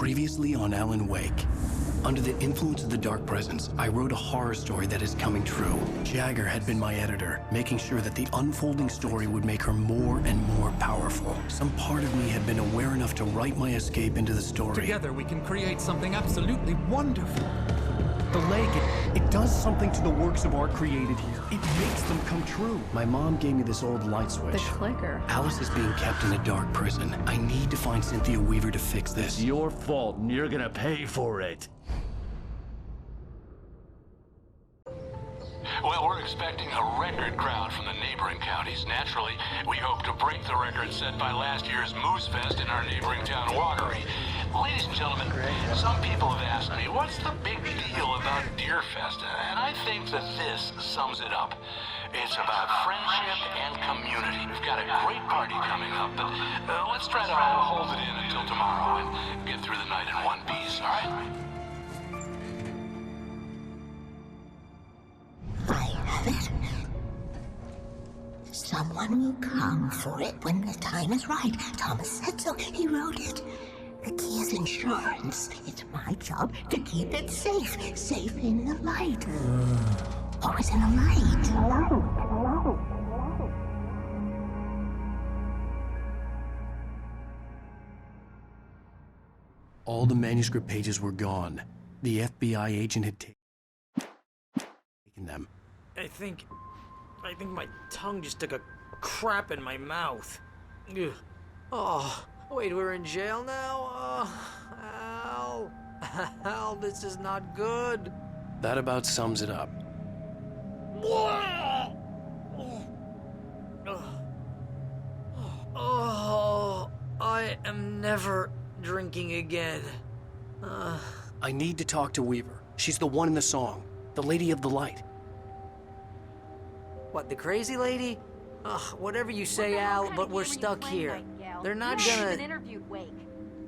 Previously on Alan Wake. Under the influence of the Dark Presence, I wrote a horror story that is coming true. Jagger had been my editor, making sure that the unfolding story would make her more and more powerful. Some part of me had been aware enough to write my escape into the story. Together we can create something absolutely wonderful. The lake, it does something to the works of art created here. It makes them come true. My mom gave me this old light switch. The clicker. Alice is being kept in a dark prison. I need to find Cynthia Weaver to fix this. It's your fault, and you're gonna pay for it. Well, we're expecting a record crowd from the neighboring counties. Naturally, we hope to break the record set by last year's Moose Fest in our neighboring town, Watery. Ladies and gentlemen, some people have asked me, what's the big deal about Deer Fest? And I think that this sums it up. It's about friendship and community. We've got a great party coming up, but let's try to hold it in until tomorrow and get through the night in one piece, all right? I have it. Someone will come for it when the time is right. Thomas said so. He wrote it. The key is insurance. It's my job to keep it safe. Safe in the light. Always in the light. Hello. All the manuscript pages were gone. The FBI agent had taken them. I think my tongue just took a crap in my mouth. Ugh. Oh, wait, we're in jail now? Oh, Al, this is not good. That about sums it up. Oh, I am never drinking again. I need to talk to Weaver. She's the one in the song. The Lady of the Light. What, the crazy lady? Ugh, whatever you say, Al, but we're stuck here. They're not gonna... interviewed Wake.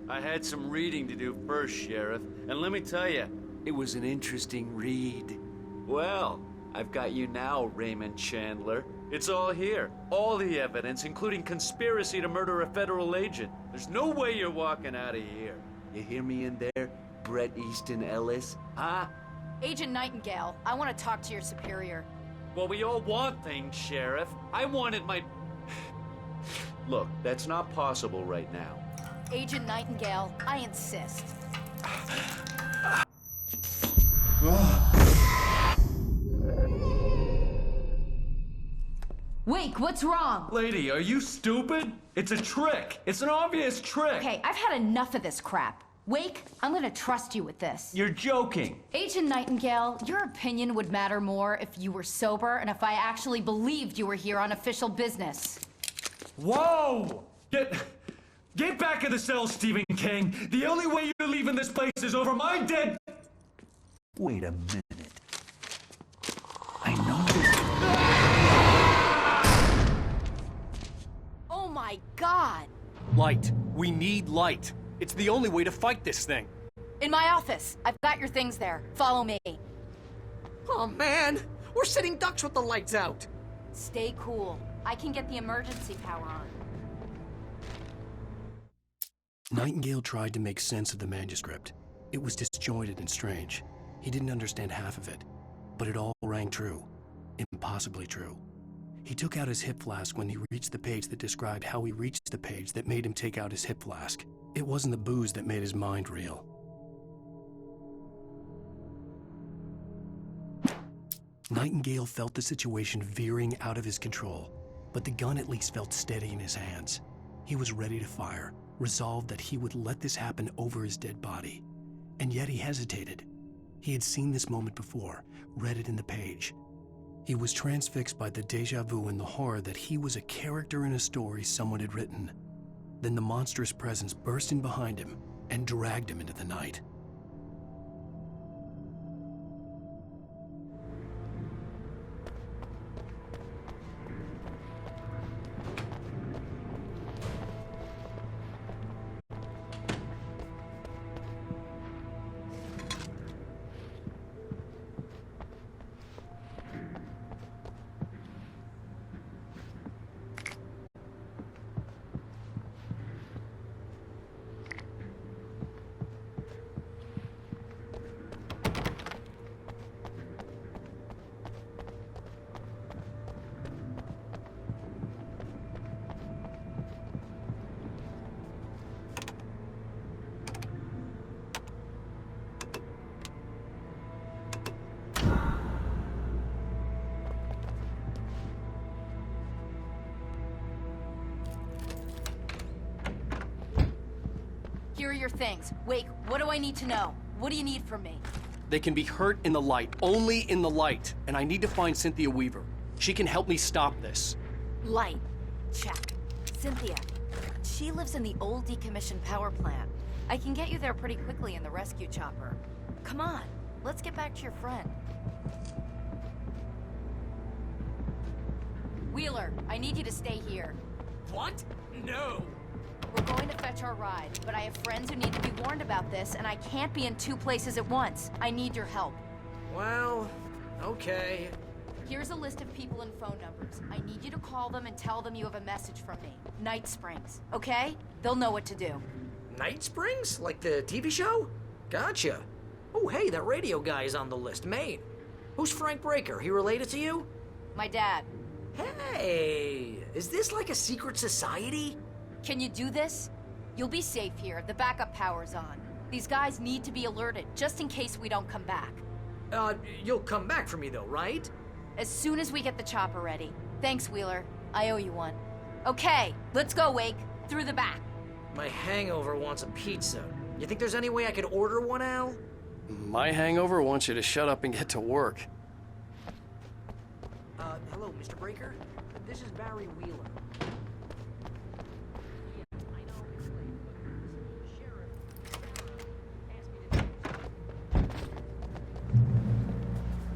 I had some reading to do first, Sheriff, and let me tell you, it was an interesting read. Well, I've got you now, Raymond Chandler. It's all here. All the evidence, including conspiracy to murder a federal agent. There's no way you're walking out of here. You hear me in there, Bret Easton Ellis? Huh? Agent Nightingale, I want to talk to your superior. Well, we all want things, Sheriff. I wanted my... Look, that's not possible right now. Agent Nightingale, I insist. Wake, what's wrong? Lady, are you stupid? It's a trick. It's an obvious trick. Okay, I've had enough of this crap. Wake, I'm gonna trust you with this. You're joking. Agent Nightingale, your opinion would matter more if you were sober and if I actually believed you were here on official business. Whoa! Get back in the cell, Stephen King. The only way you're leaving this place is over my dead... Wait a minute. I know this... Oh my God! Light. We need light. It's the only way to fight this thing. In my office. I've got your things there. Follow me. Oh, man! We're sitting ducks with the lights out! Stay cool. I can get the emergency power on. Nightingale tried to make sense of the manuscript. It was disjointed and strange. He didn't understand half of it, but it all rang true. Impossibly true. He took out his hip flask when he reached the page that described how he reached the page that made him take out his hip flask. It wasn't the booze that made his mind reel. Nightingale felt the situation veering out of his control, but the gun at least felt steady in his hands. He was ready to fire, resolved that he would let this happen over his dead body. And yet he hesitated. He had seen this moment before, read it in the page. He was transfixed by the déjà vu and the horror that he was a character in a story someone had written. Then the monstrous presence burst in behind him and dragged him into the night. Here are your things. Wake, what do I need to know? What do you need from me? They can be hurt in the light, only in the light. And I need to find Cynthia Weaver. She can help me stop this. Light. Check. Cynthia. She lives in the old decommissioned power plant. I can get you there pretty quickly in the rescue chopper. Come on, let's get back to your friend. Wheeler, I need you to stay here. What? No. We're going to fetch our ride, but I have friends who need to be warned about this, and I can't be in 2 places at once. I need your help. Well, okay. Here's a list of people and phone numbers. I need you to call them and tell them you have a message from me. Night Springs, okay? They'll know what to do. Night Springs? Like the TV show? Gotcha. Oh, hey, that radio guy is on the list. Maine. Who's Frank Breaker? He related to you? My dad. Hey, is this like a secret society? Can you do this? You'll be safe here. The backup power's on. These guys need to be alerted, just in case we don't come back. You'll come back for me though, right? As soon as we get the chopper ready. Thanks, Wheeler. I owe you one. Okay, let's go, Wake. Through the back. My hangover wants a pizza. You think there's any way I could order one, Al? My hangover wants you to shut up and get to work. Hello, Mr. Breaker? This is Barry Wheeler.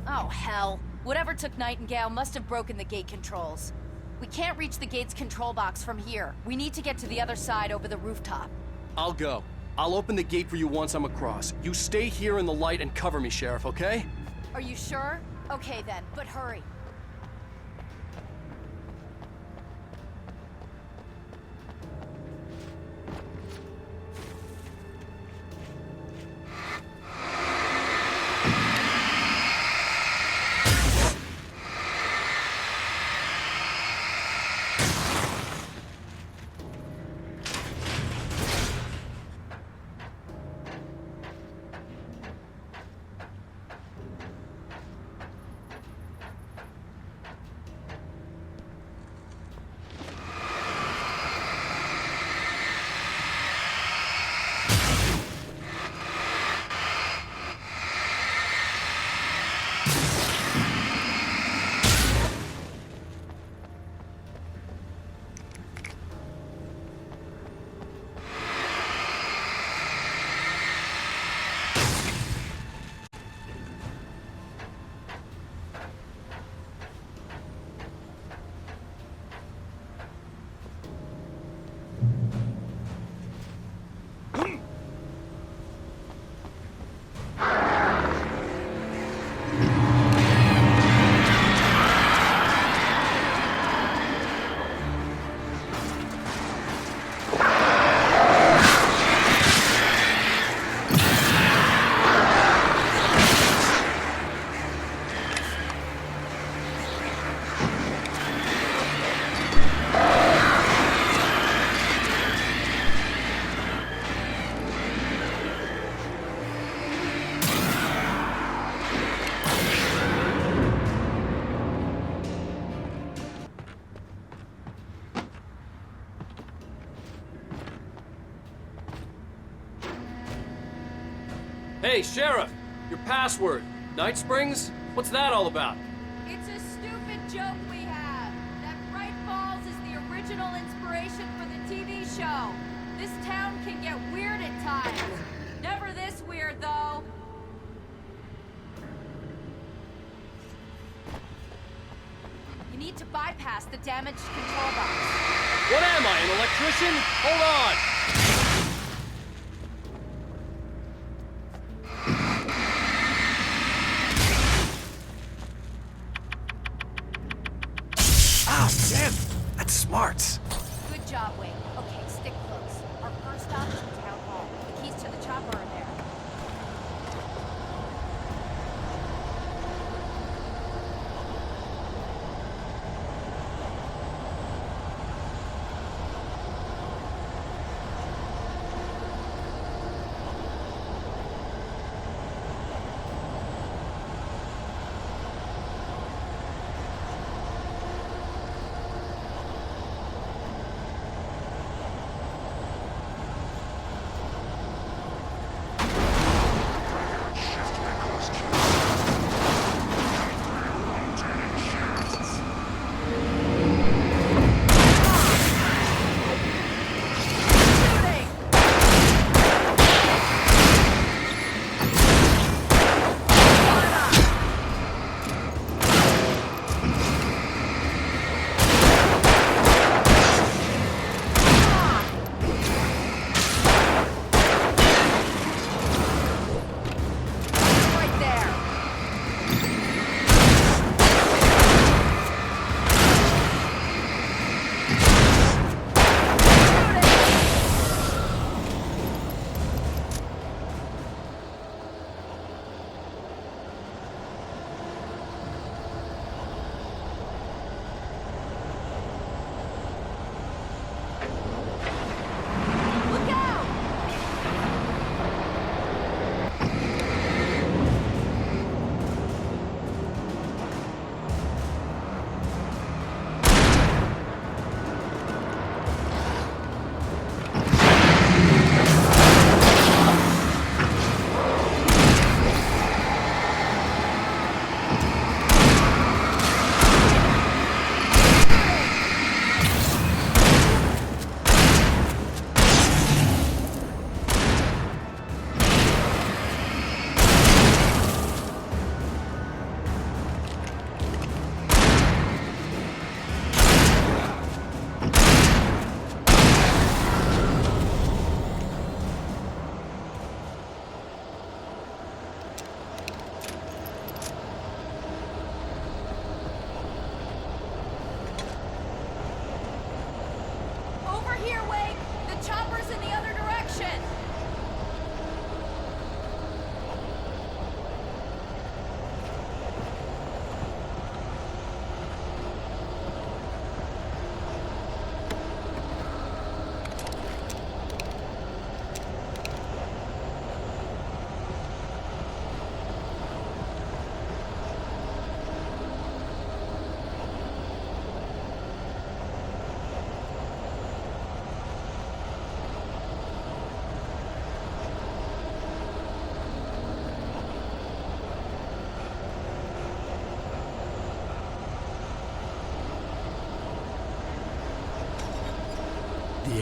Oh, hell. Whatever took Nightingale must have broken the gate controls. We can't reach the gate's control box from here. We need to get to the other side over the rooftop. I'll go. I'll open the gate for you once I'm across. You stay here in the light and cover me, Sheriff, okay? Are you sure? Okay then, but hurry. Hey, Sheriff! Your password. Night Springs? What's that all about? It's a stupid joke we have. That Bright Falls is the original inspiration for the TV show. This town can get weird at times. Never this weird, though. You need to bypass the damaged control box. What am I, an electrician? Hold on! Ah, damn! That's smart. Good job, Wayne. Okay, stick close. Our first stop is the town hall. The keys to the chopper are there.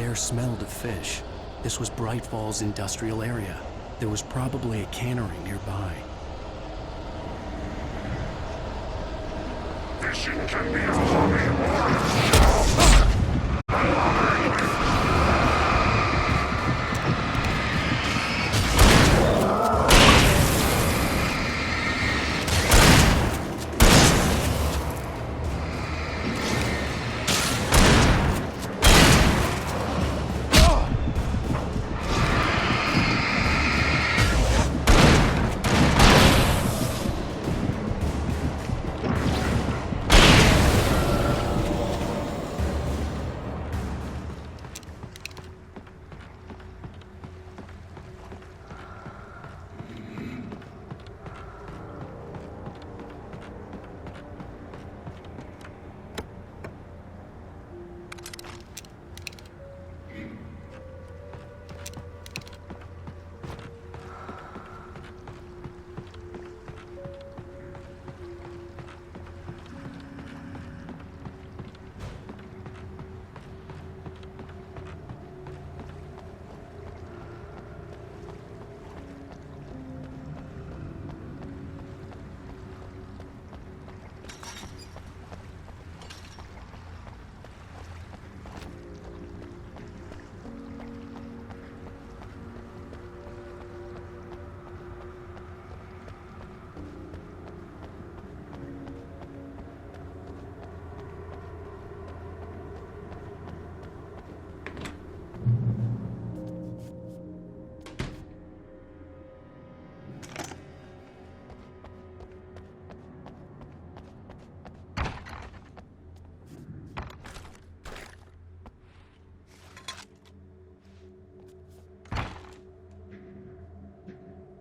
air smelled of fish. This was Bright Falls industrial area. There was probably a cannery nearby. Fishing can be a hobby or a job.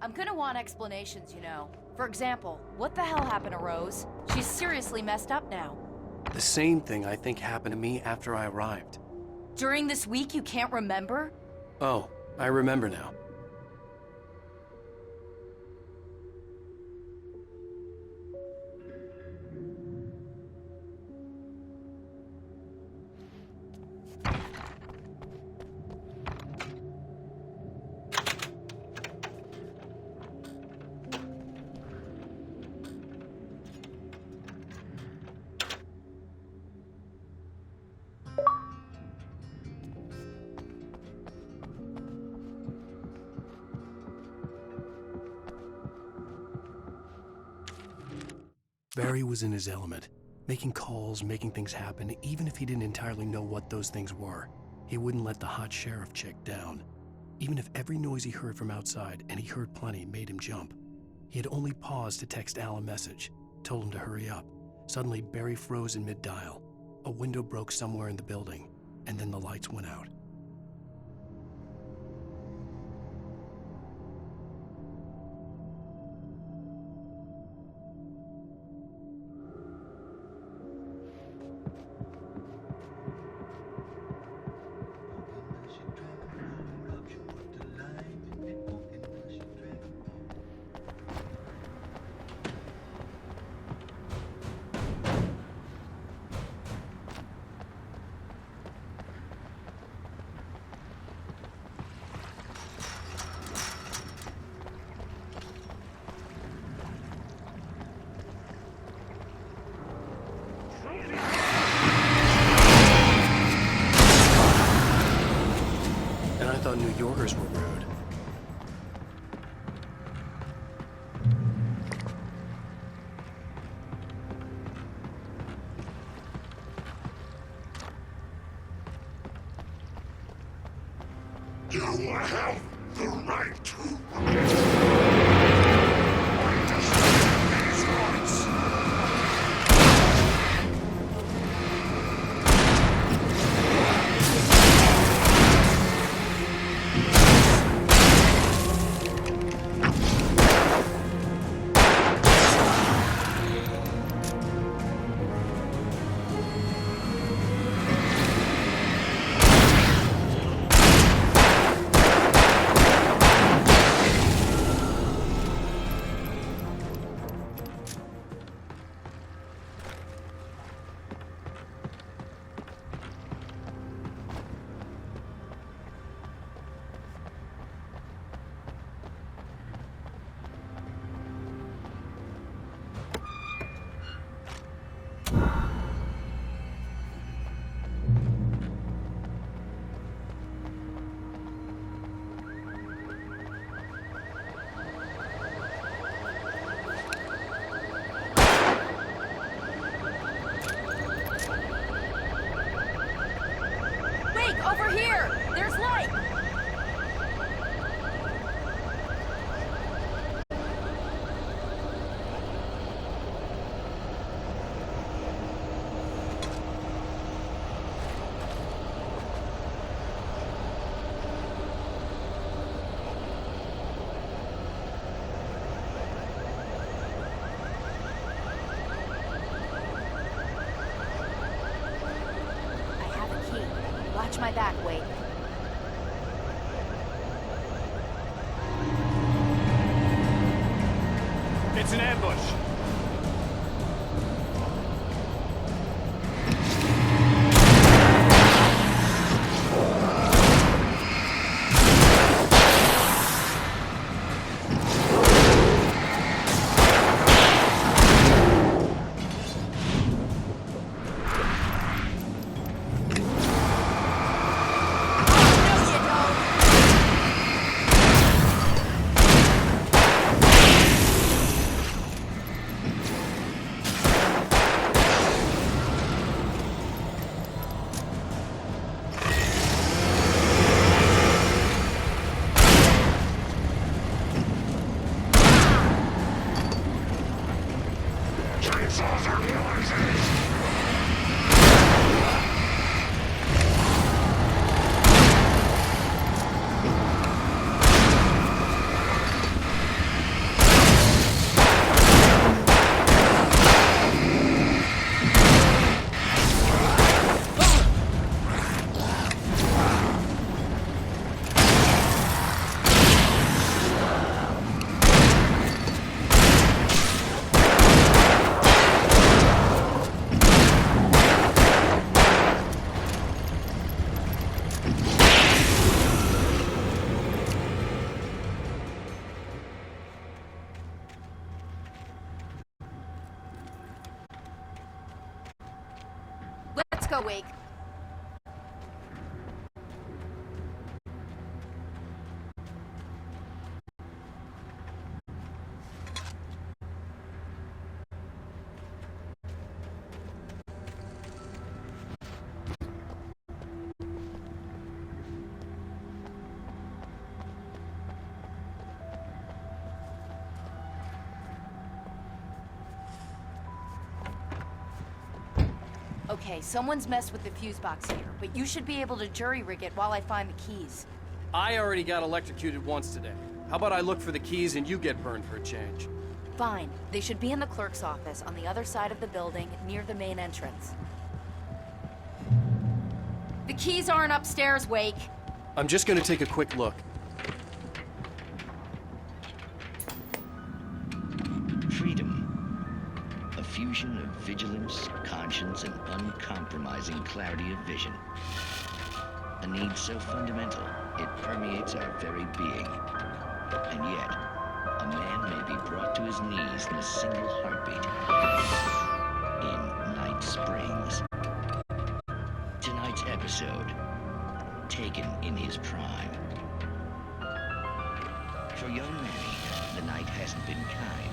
I'm gonna want explanations, you know. For example, what the hell happened to Rose? She's seriously messed up now. The same thing I think happened to me after I arrived. During this week, you can't remember? Oh, I remember now. Barry was in his element, making calls, making things happen, even if he didn't entirely know what those things were. He wouldn't let the hot sheriff chick down. Even if every noise he heard from outside, and he heard plenty, made him jump. He had only paused to text Al a message, told him to hurry up. Suddenly, Barry froze in mid-dial. A window broke somewhere in the building, and then the lights went out. New Yorkers were rude. You have the right to. These rights. my back, Wade. It's an ambush. Chainsaws are poisonous. Let's go, Wake. Okay, someone's messed with the fuse box here, but you should be able to jury-rig it while I find the keys. I already got electrocuted once today. How about I look for the keys and you get burned for a change? Fine. They should be in the clerk's office on the other side of the building, near the main entrance. The keys aren't upstairs, Wake. I'm just gonna take a quick look. Freedom. A fusion of vigilance, conscience, and uncompromising clarity of vision. A need so fundamental, it permeates our very being. And yet, a man may be brought to his knees in a single heartbeat. In Night Springs. Tonight's episode, taken in his prime. For young Manny, the night hasn't been kind.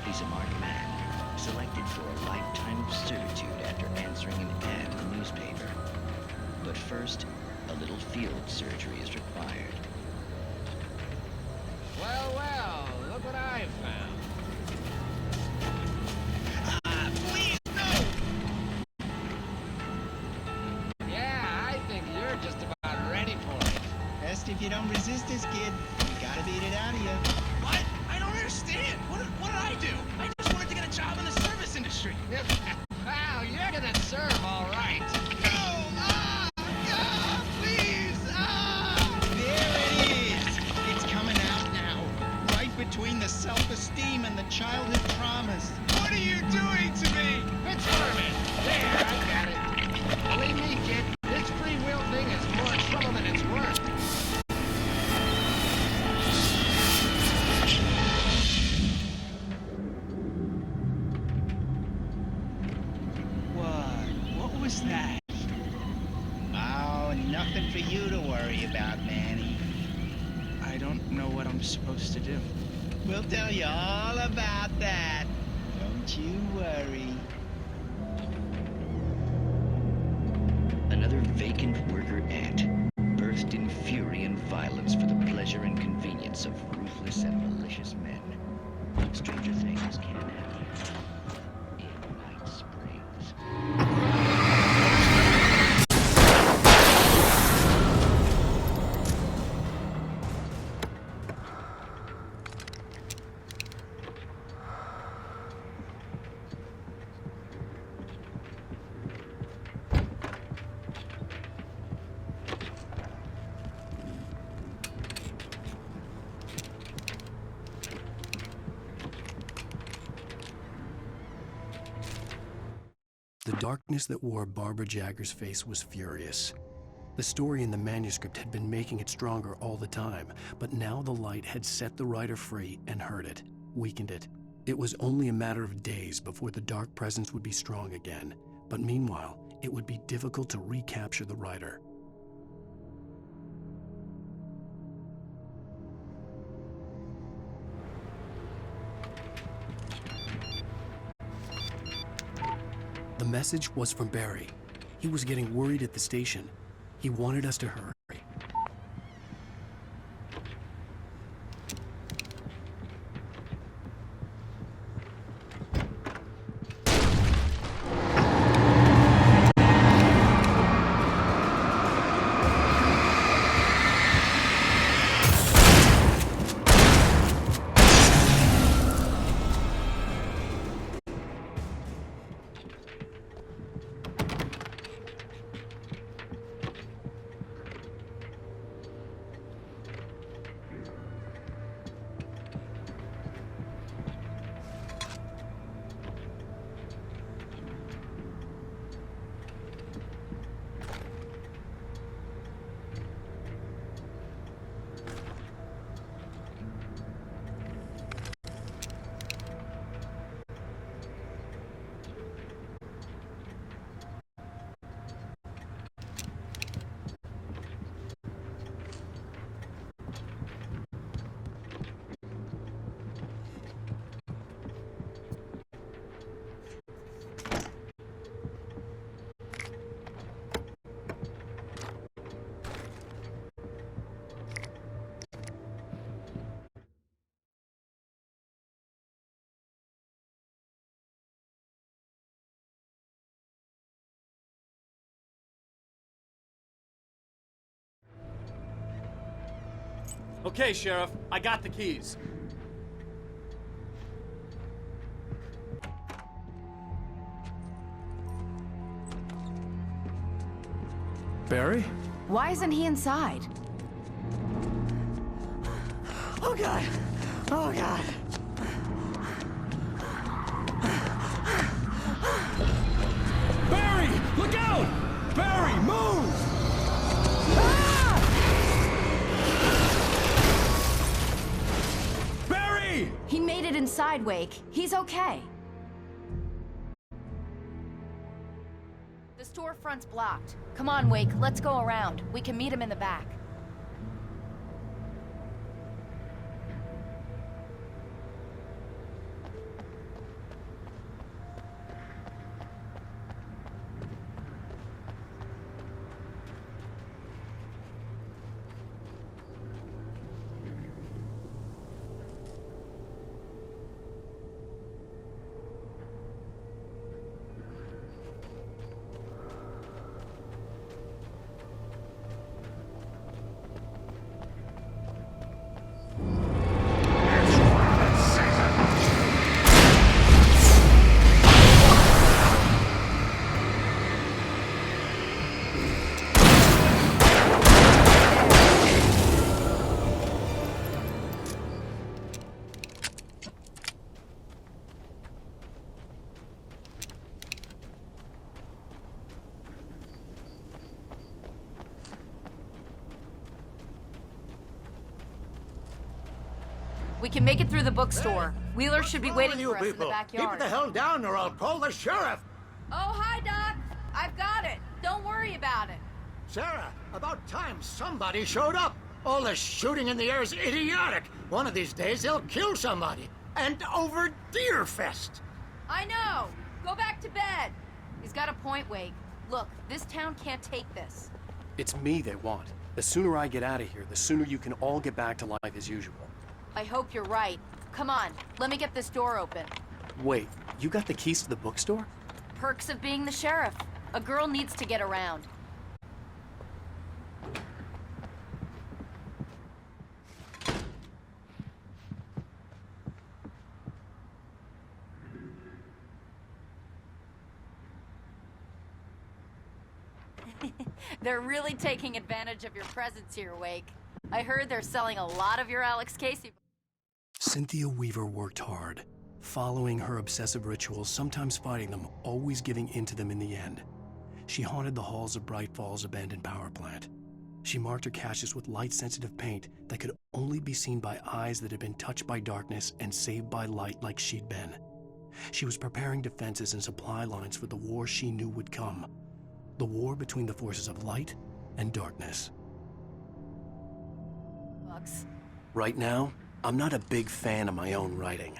He's a marked man, selected for a lifetime of servitude after answering an ad in the newspaper. But first, a little field surgery is required. Well, well, look what I found. Please, no! Yeah, I think you're just about ready for it. Best if you don't resist this, kid. We gotta beat it out of you. What? I don't understand. What did I do? I just wanted to get a job in the service industry. Wow, you're gonna serve all right. Please! There it is! It's coming out now. Right between the self-esteem and the childhood traumas. What are you doing to me? It's Furman. There, I got it. Believe me, kid, this free will thing is more trouble than it's worth. What was that? Oh, nothing for you to worry about, Manny. I don't know what I'm supposed to do. We'll tell you all about that. Don't you worry. Another vacant worker ant, birthed in fury and violence for the pleasure and convenience of ruthless and malicious men. Stranger things can happen in Night Springs. The darkness that wore Barbara Jagger's face was furious. The story in the manuscript had been making it stronger all the time, but now the light had set the writer free and hurt it, weakened it. It was only a matter of days before the dark presence would be strong again, but meanwhile, it would be difficult to recapture the writer. The message was from Barry. He was getting worried at the station. He wanted us to hurry. Okay, Sheriff, I got the keys. Barry? Why isn't he inside? Oh, God. Oh, God. Barry! Look out! Barry, move! Barry! He made it inside, Wake. He's okay. The storefront's blocked. Come on, Wake. Let's go around. We can meet him in the back. We can make it through the bookstore. Wheeler should be waiting for us in the backyard. Keep the hell down or I'll call the sheriff. Oh, hi, Doc. I've got it. Don't worry about it. Sarah, about time somebody showed up. All this shooting in the air is idiotic. One of these days they'll kill somebody. And over Deerfest. I know. Go back to bed. He's got a point, Wake. Look, this town can't take this. It's me they want. The sooner I get out of here, the sooner you can all get back to life as usual. I hope you're right. Come on, let me get this door open. Wait, you got the keys to the bookstore? Perks of being the sheriff. A girl needs to get around. They're really taking advantage of your presence here, Wake. I heard they're selling a lot of your Alex Casey. Cynthia Weaver worked hard. following her obsessive rituals, sometimes fighting them, always giving in to them in the end. She haunted the halls of Bright Falls abandoned power plant. She marked her caches with light-sensitive paint that could only be seen by eyes that had been touched by darkness and saved by light like she'd been. She was preparing defenses and supply lines for the war she knew would come. The war between the forces of light and darkness. Bugs. Right now, I'm not a big fan of my own writing.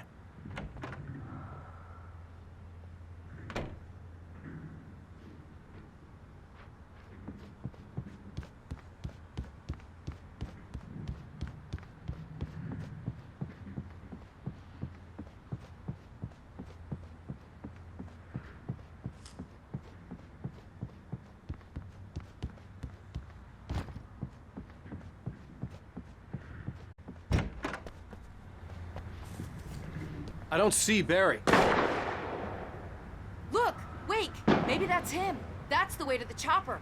I don't see Barry. Look! Wake! Maybe that's him. That's the way to the chopper.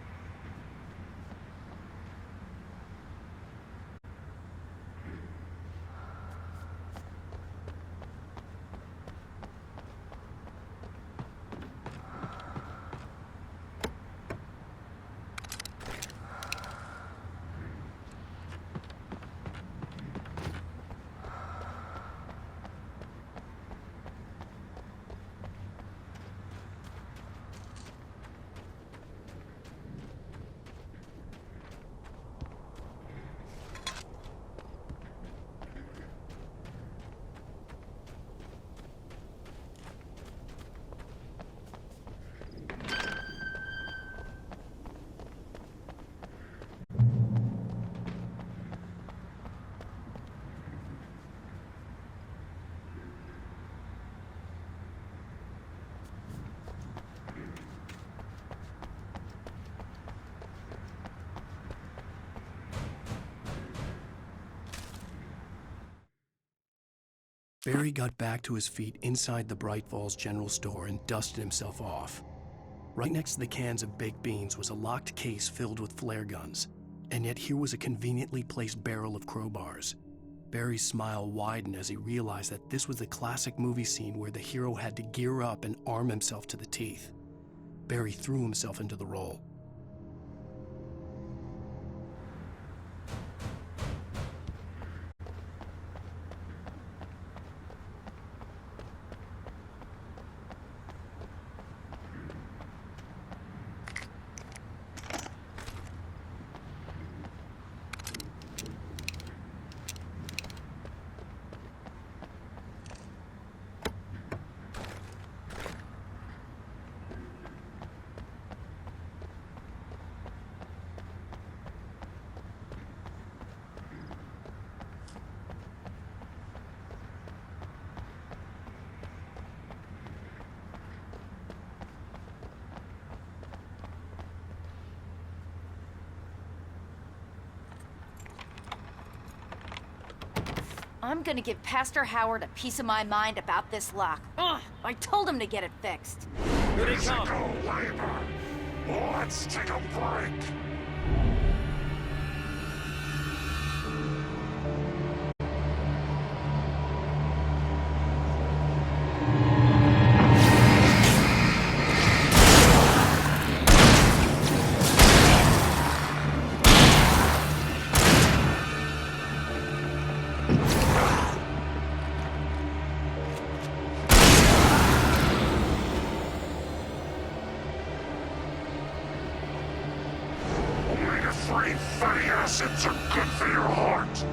Barry got back to his feet inside the Bright Falls General Store and dusted himself off. Right next to the cans of baked beans was a locked case filled with flare guns, and yet here was a conveniently placed barrel of crowbars. Barry's smile widened as he realized that this was the classic movie scene where the hero had to gear up and arm himself to the teeth. Barry threw himself into the role. I'm gonna give Pastor Howard a piece of my mind about this lock. Ugh, I told him to get it fixed. Here they come. Labor. Let's take a break. Omega-3 fatty acids are good for your heart.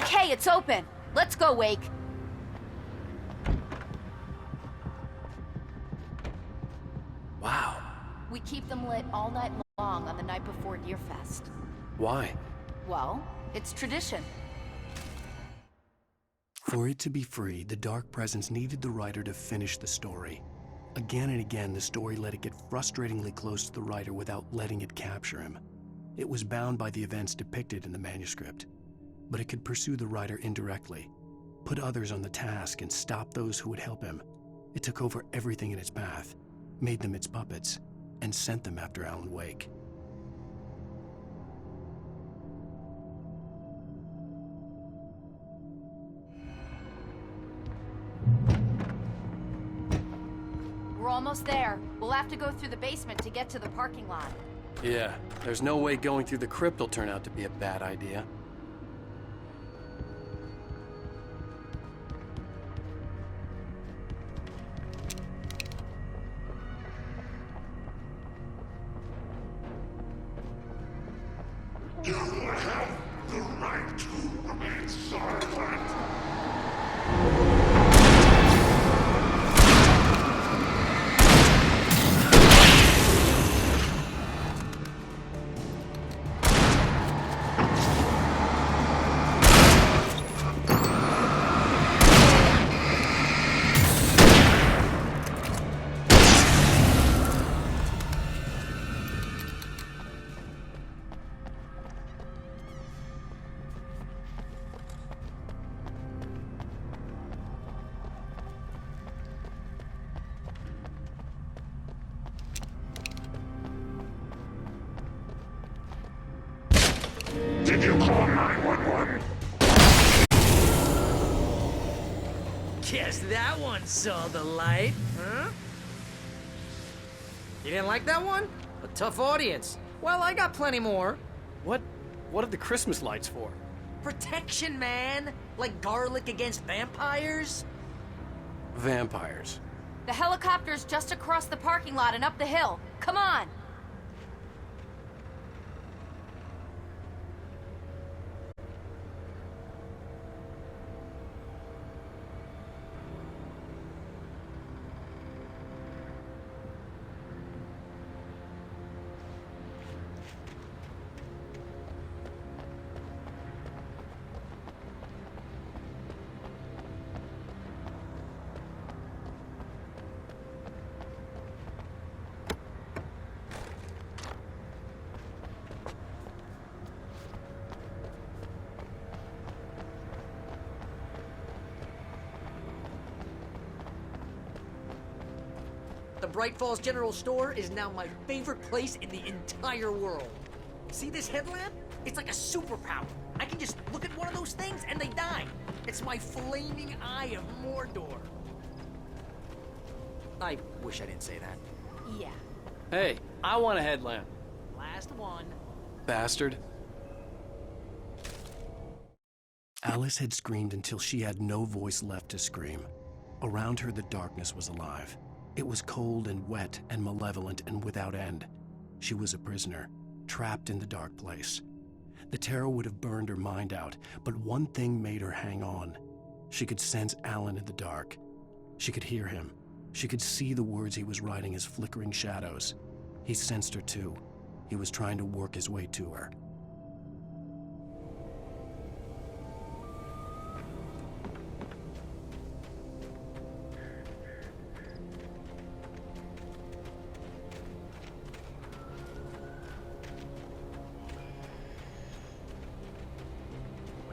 Okay, it's open. Let's go, Wake. Wow. We keep them lit all night long on the night before Deerfest. Why? Well, it's tradition. For it to be free, the Dark Presence needed the writer to finish the story. Again and again, the story let it get frustratingly close to the writer without letting it capture him. It was bound by the events depicted in the manuscript, but it could pursue the writer indirectly, put others on the task, and stop those who would help him. It took over everything in its path, made them its puppets, and sent them after Alan Wake. We're almost there. We'll have to go through the basement to get to the parking lot. Yeah, there's no way going through the crypt will turn out to be a bad idea. You have the right to remain silent. Did you call 911? Guess that one saw the light, huh? You didn't like that one? A tough audience. Well, I got plenty more. What are the Christmas lights for? Protection, man! Like garlic against vampires? Vampires. The helicopter's just across the parking lot and up the hill. Come on! The Bright Falls General Store is now my favorite place in the entire world. See this headlamp? It's like a superpower. I can just look at one of those things and they die. It's my flaming eye of Mordor. I wish I didn't say that. Yeah. Hey, I want a headlamp. Last one. Bastard. Alice had screamed until she had no voice left to scream. Around her, the darkness was alive. It was cold and wet and malevolent and without end. She was a prisoner, trapped in the dark place. The terror would have burned her mind out, but one thing made her hang on. She could sense Alan in the dark. She could hear him. She could see the words he was writing as flickering shadows. He sensed her too. He was trying to work his way to her.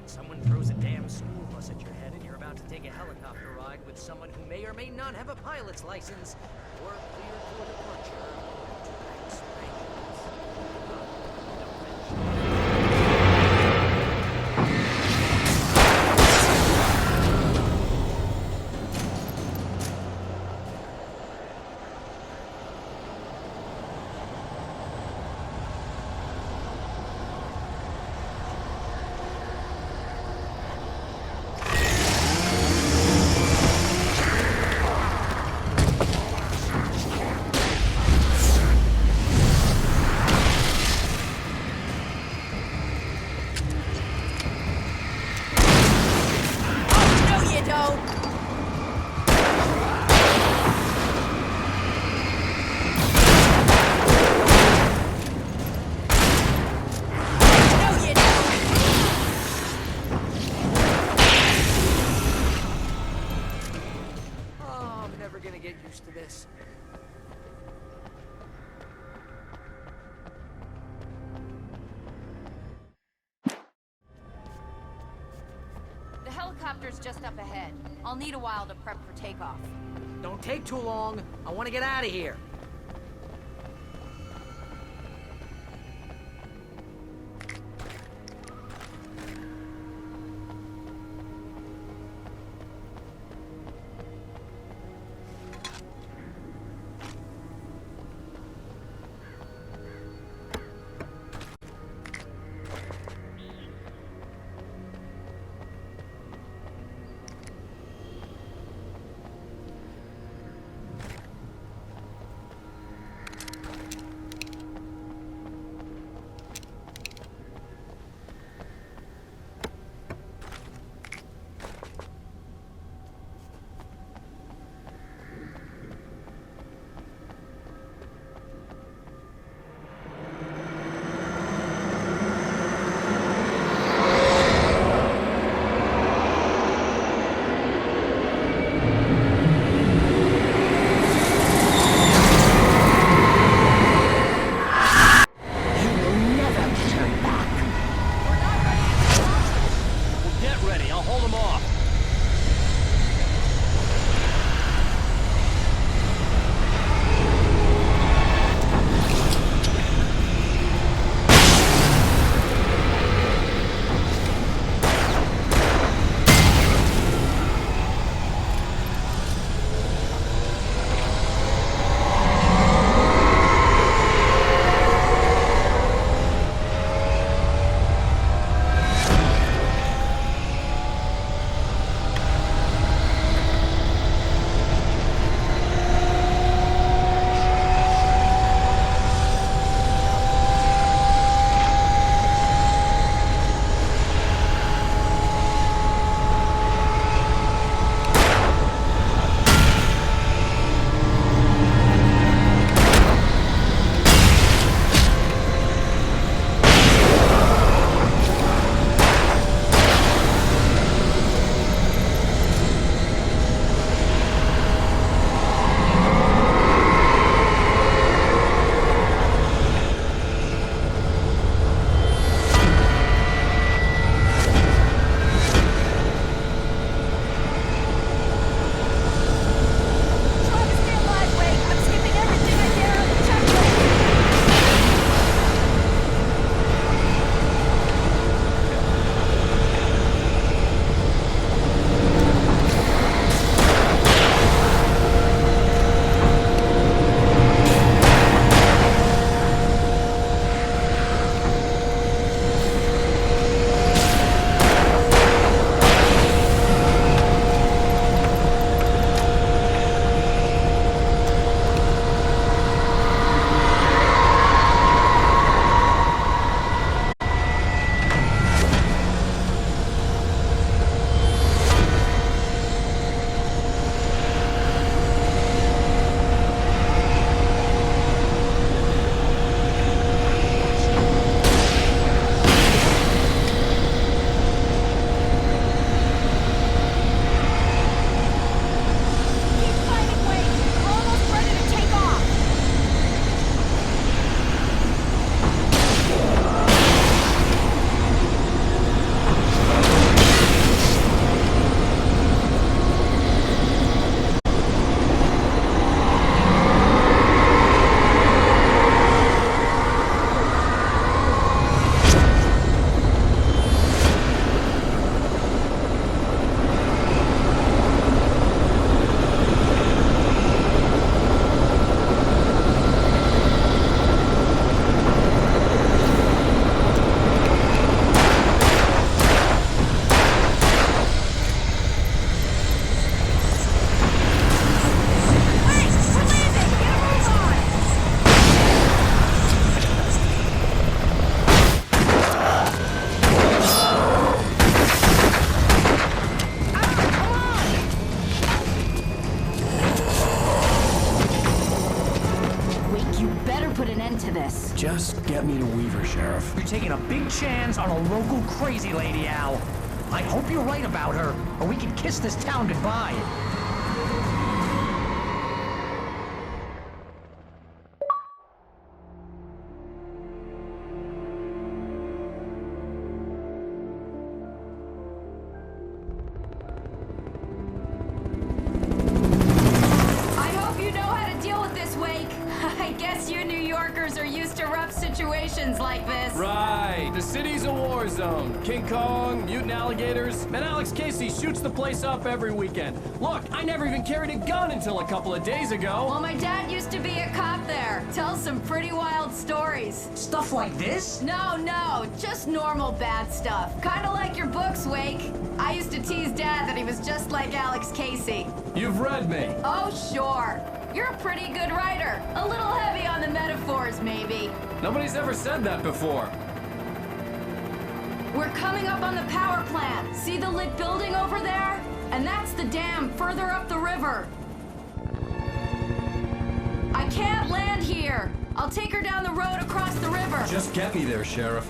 Someone throws a damn school bus at your head and you're about to take a helicopter ride with someone who may or may not have a pilot's license or cleared for departure. Tonight's never gonna get used to this. The helicopter's just up ahead. I'll need a while to prep for takeoff. Don't take too long. I want to get out of here. Just get me to Weaver, Sheriff. You're taking a big chance on a local crazy lady, Al. I hope you're right about her, or we can kiss this town goodbye. situations like this. Right. The city's a war zone. King Kong, mutant alligators, and Alex Casey shoots the place up every weekend. Look, I never even carried a gun until a couple of days ago. Well, my dad used to be a cop there. Tells some pretty wild stories. Stuff like this? No, just normal bad stuff. Kinda like your books, Wake. I used to tease Dad that he was just like Alex Casey. You've read me. Oh, sure. You're a pretty good writer. A little heavy on the metaphors, maybe. Nobody's ever said that before. We're coming up on the power plant. See the lit building over there? And that's the dam further up the river. I can't land here. I'll take her down the road across the river. Just get me there, Sheriff.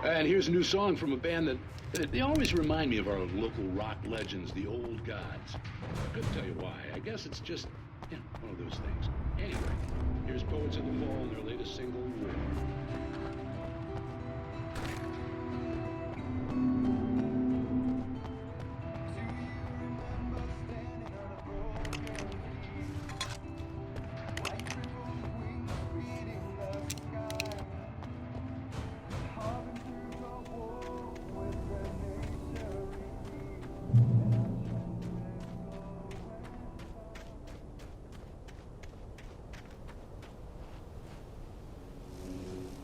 And here's a new song from a band that they always remind me of our local rock legends, the Old Gods. I couldn't tell you why. I guess it's just, one of those things. Anyway, here's Poets of the Fall and their latest single, War.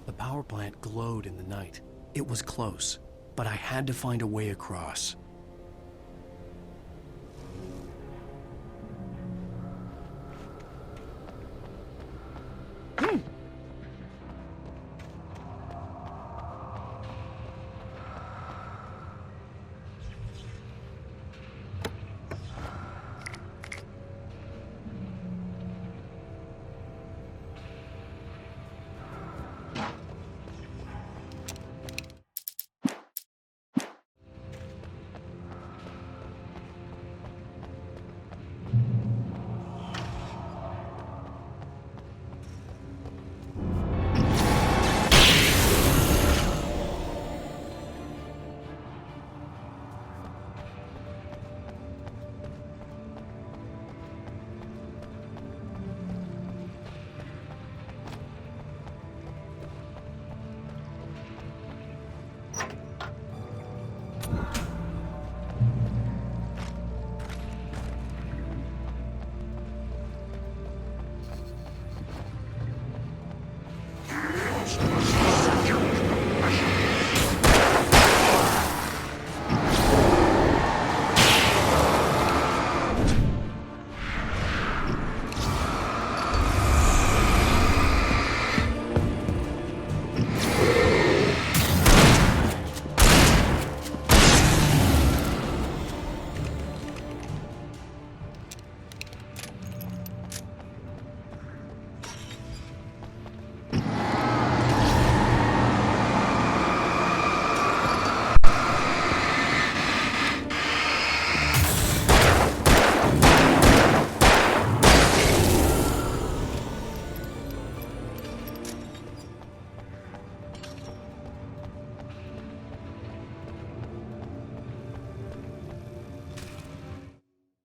The power plant glowed in the night. It was close, but I had to find a way across.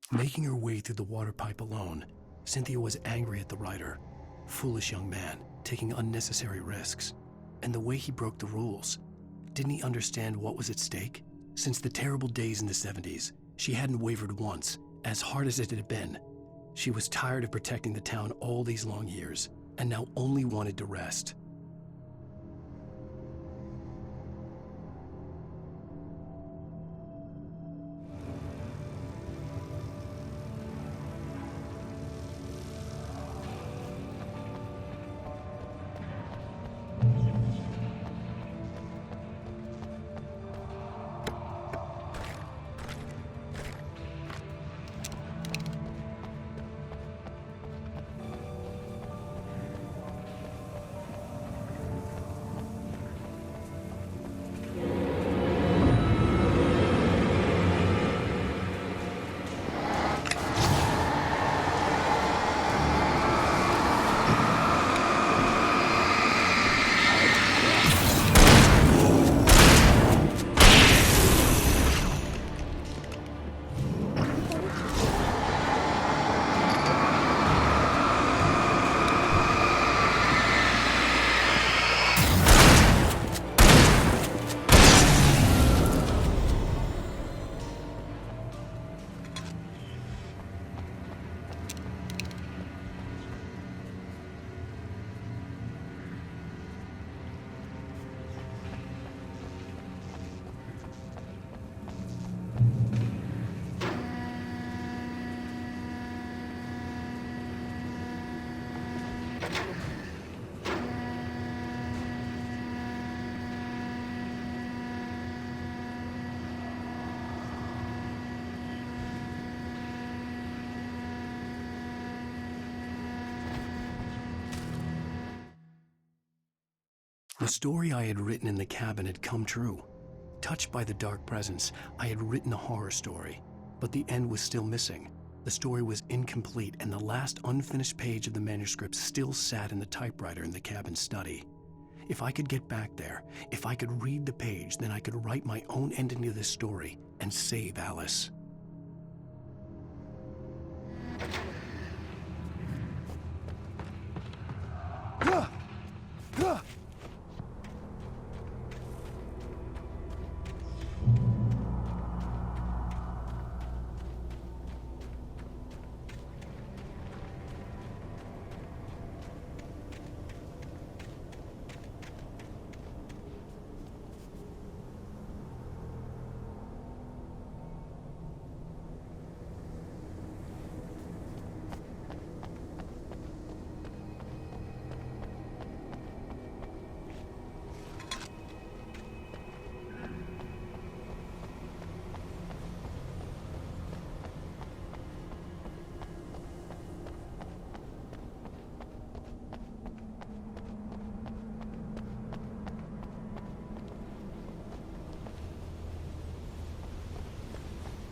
Making her way through the water pipe alone, Cynthia was angry at the writer. Foolish young man, taking unnecessary risks. And the way he broke the rules. Didn't he understand what was at stake? Since the terrible days in the 70s, she hadn't wavered once, as hard as it had been. She was tired of protecting the town all these long years, and now only wanted to rest. The story I had written in the cabin had come true. Touched by the dark presence, I had written a horror story, but the end was still missing. The story was incomplete, and the last unfinished page of the manuscript still sat in the typewriter in the cabin study. If I could get back there, if I could read the page, then I could write my own ending to this story and save Alice.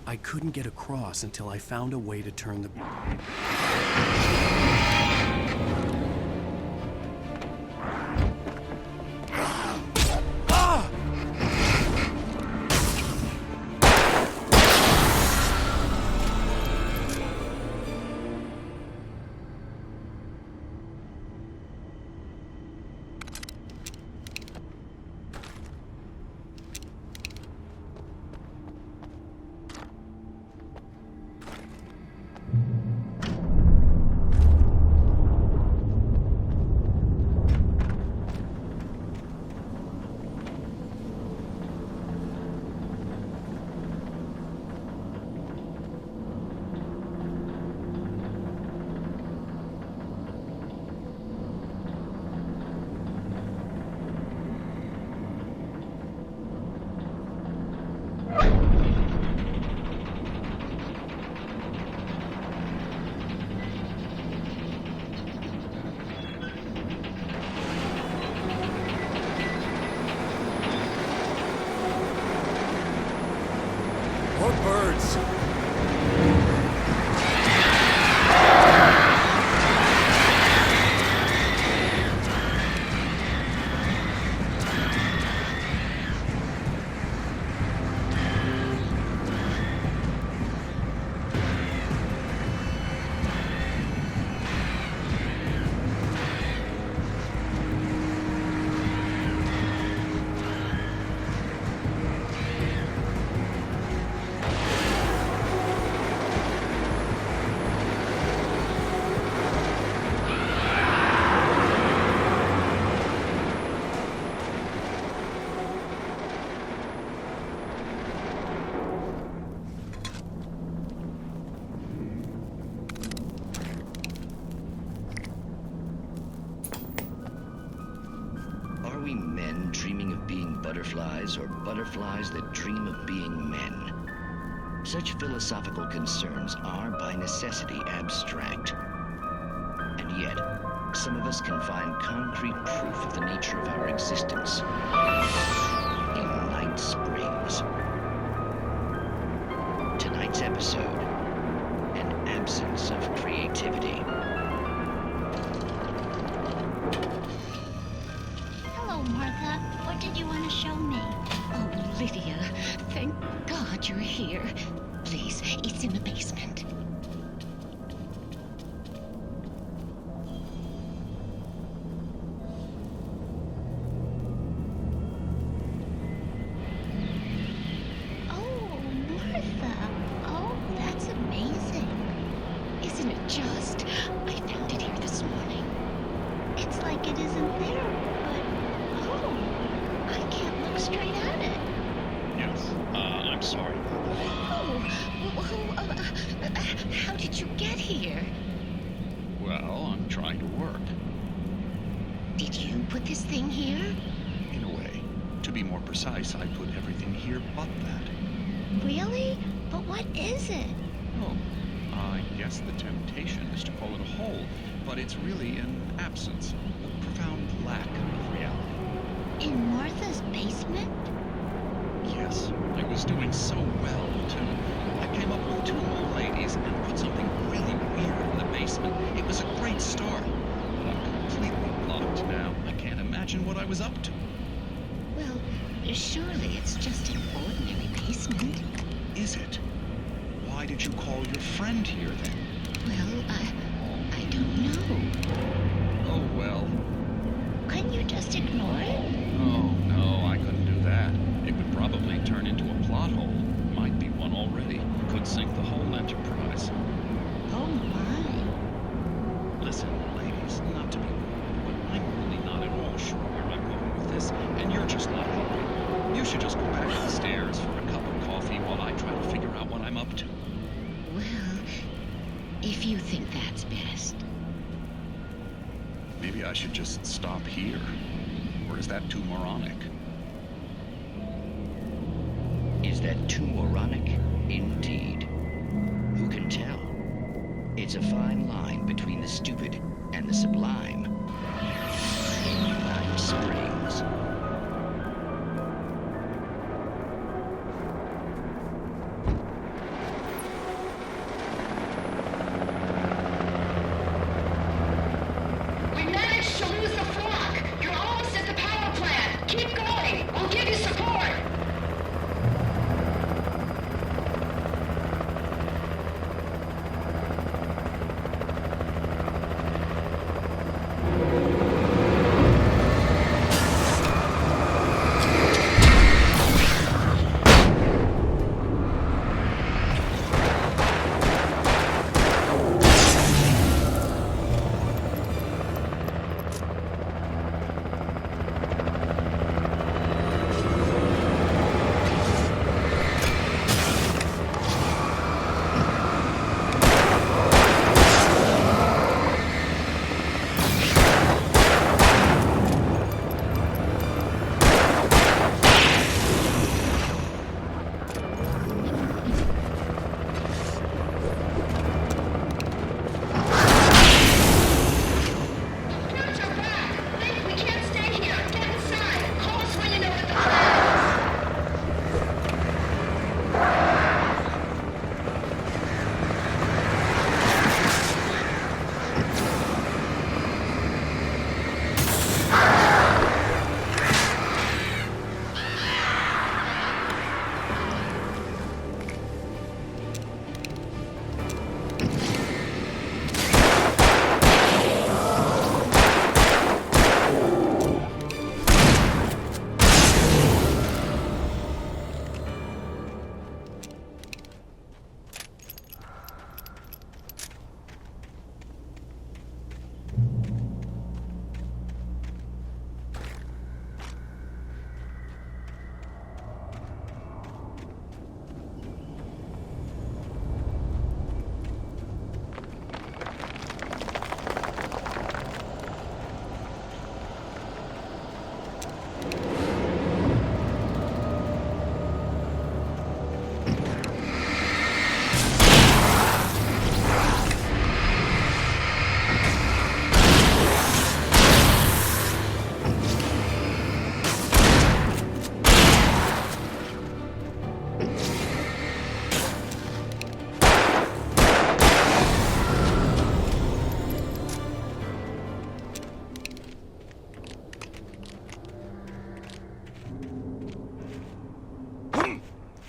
I couldn't get across until I found a way to turn the... Butterflies, or butterflies that dream of being men. Such philosophical concerns are by necessity abstract. And yet, some of us can find concrete proof of the nature of our existence in Night Springs. Tonight's episode, an absence of creativity. Hello, Martha. What did you want to show me? Oh, Lydia, thank God you're here. Please, it's in the basement. Oh, Martha. Oh, that's amazing. Isn't it just? I found it here this morning. It's like it isn't there, but... Oh, I can't look straight at it. Yes, I'm sorry. How did you get here? Well, I'm trying to work. be more precise, I put everything here but that. Really? But what is it? Oh, I guess the temptation is to call it a hole, but it's really an absence, a profound lack of reality. In Martha's basement? Yes, I was doing so well, too. I came up with 2 old ladies and put something really weird in the basement. It was a great start. But I'm completely blocked now. I can't imagine what I was up to. Well, surely it's just an ordinary basement. Is it? Why did you call your friend here, then? Well, I don't know. Oh, well. Couldn't you just ignore it? Oh, no, I couldn't do that. It would probably turn into a plot hole. Might be one already. Could sink the whole enterprise. Oh, my. Listen, ladies, not to be rude, but I'm really not at all sure where I'm going with this, and you're just not helping. You should just go back upstairs for a cup of coffee while I try to figure out what I'm up to. Well, if you think that's best. Maybe I should just stop here. Or is that too moronic? Is that too moronic? Indeed. Who can tell? It's a fine line between the stupid and the sublime. I'm Springs. We managed to lose the flock. You're almost at the power plant. Keep going. We'll give you support.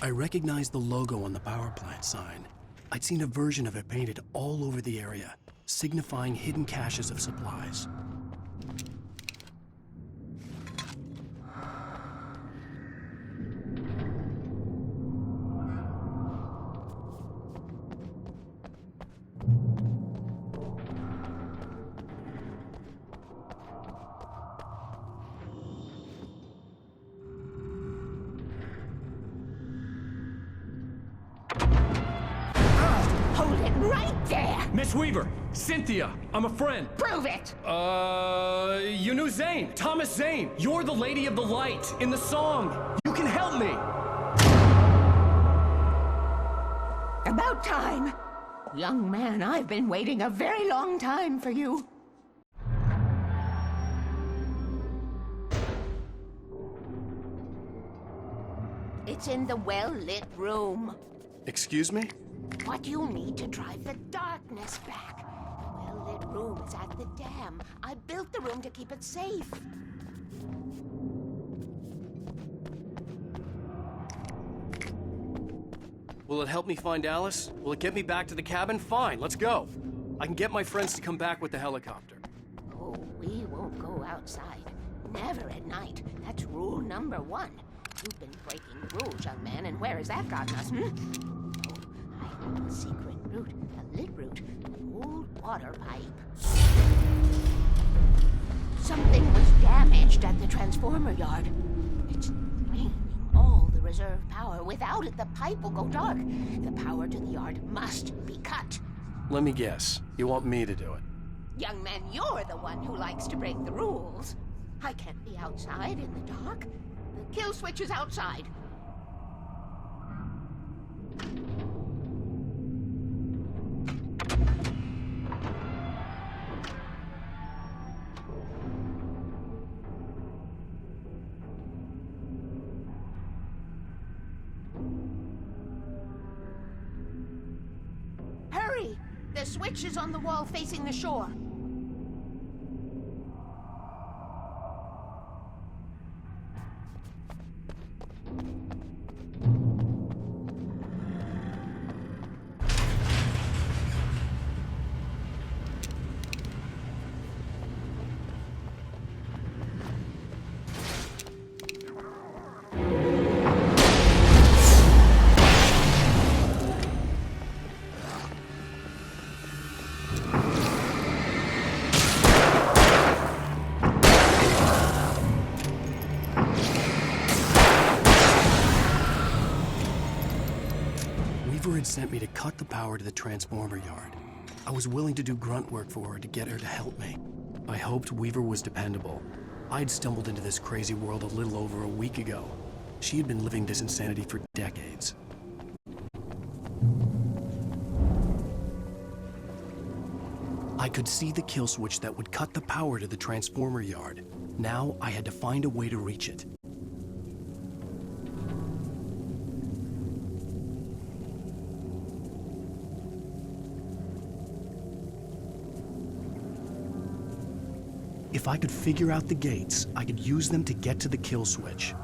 I recognized the logo on the power plant sign. I'd seen a version of it painted all over the area, signifying hidden caches of supplies. Hold it right there! Miss Weaver, Cynthia, I'm a friend. Prove it! You knew Zane, Thomas Zane. You're the Lady of the Light in the song. You can help me. About time. Young man, I've been waiting a very long time for you. It's in the well-lit room. Excuse me? What you need to drive the darkness back. The well-lit room is at the dam. I built the room to keep it safe. Will it help me find Alice? Will it get me back to the cabin? Fine, let's go. I can get my friends to come back with the helicopter. Oh, we won't go outside. Never at night. That's rule number 1. You've been breaking rules, young man, and where has that gotten us, Oh, I know a secret route, a lit route, an old water pipe. Something was damaged at the transformer yard. It's draining all the reserve power. Without it, the pipe will go dark. The power to the yard must be cut. Let me guess. You want me to do it? Young man, you're the one who likes to break the rules. I can't be outside in the dark. The kill switch is outside. Hurry! The switch is on the wall facing the shore. Weaver had sent me to cut the power to the transformer yard. I was willing to do grunt work for her to get her to help me. I hoped Weaver was dependable. I'd stumbled into this crazy world a little over a week ago. She had been living this insanity for decades. I could see the kill switch that would cut the power to the transformer yard. Now I had to find a way to reach it. If I could figure out the gates, I could use them to get to the kill switch.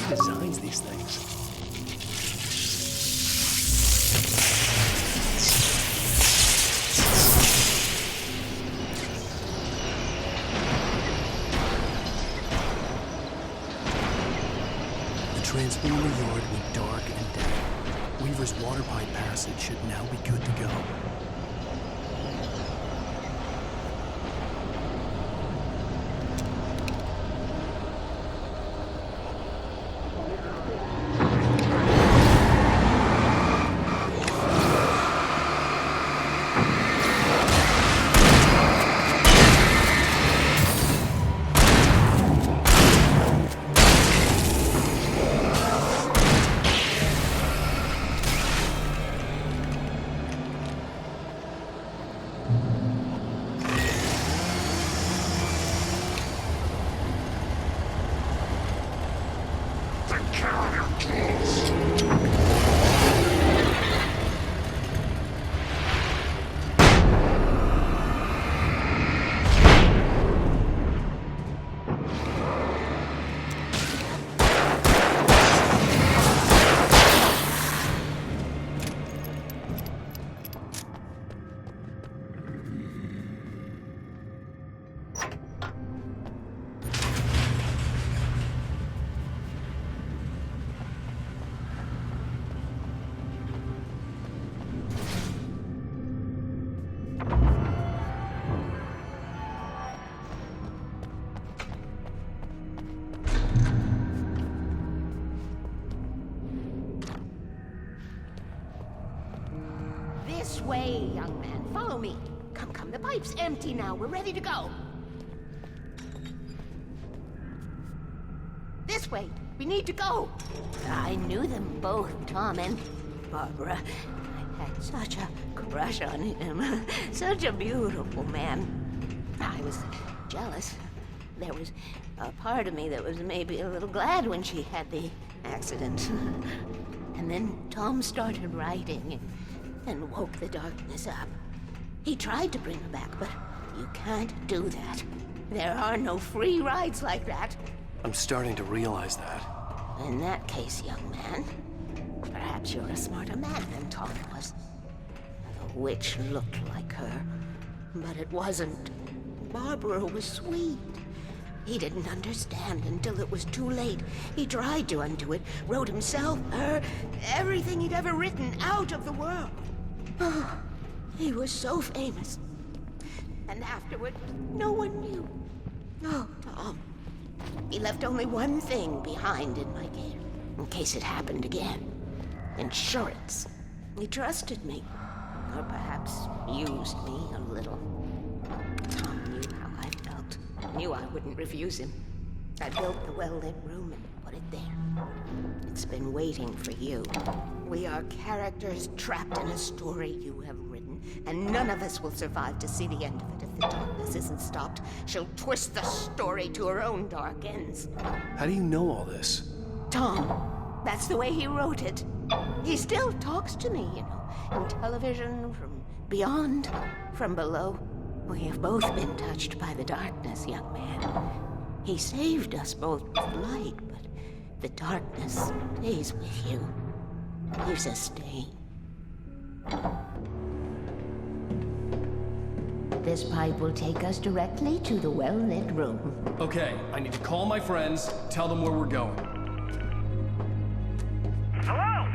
Designs these things. The transformer yard went dark and dead. Weaver's water pipe passage should now be good to go. This way, young man. Follow me. Come, come. The pipe's empty now. We're ready to go. This way. We need to go. I knew them both, Tom and Barbara. I had such a crush on him. Such a beautiful man. I was jealous. There was a part of me that was maybe a little glad when she had the accident. And then Tom started writing and woke the darkness up. He tried to bring her back, but you can't do that. There are no free rides like that. I'm starting to realize that. In that case, young man, perhaps you're a smarter man than Tom was. The witch looked like her, but it wasn't. Barbara was sweet. He didn't understand until it was too late. He tried to undo it, wrote himself, her, everything he'd ever written out of the world. Oh, he was so famous. And afterward, no one knew. Oh, Tom. He left only one thing behind in my care, in case it happened again. Insurance. He trusted me. Or perhaps used me a little. Tom knew how I felt. Knew I wouldn't refuse him. I built the well-lit room and put it there. It's been waiting for you. We are characters trapped in a story you have written, and none of us will survive to see the end of it if the darkness isn't stopped. She'll twist the story to her own dark ends. How do you know all this? Tom, that's the way he wrote it. He still talks to me, you know, in television, from beyond, from below. We have both been touched by the darkness, young man. He saved us both with light, but the darkness stays with you. Leaves a stain. This pipe will take us directly to the well-lit room. Okay, I need to call my friends, tell them where we're going. Hello?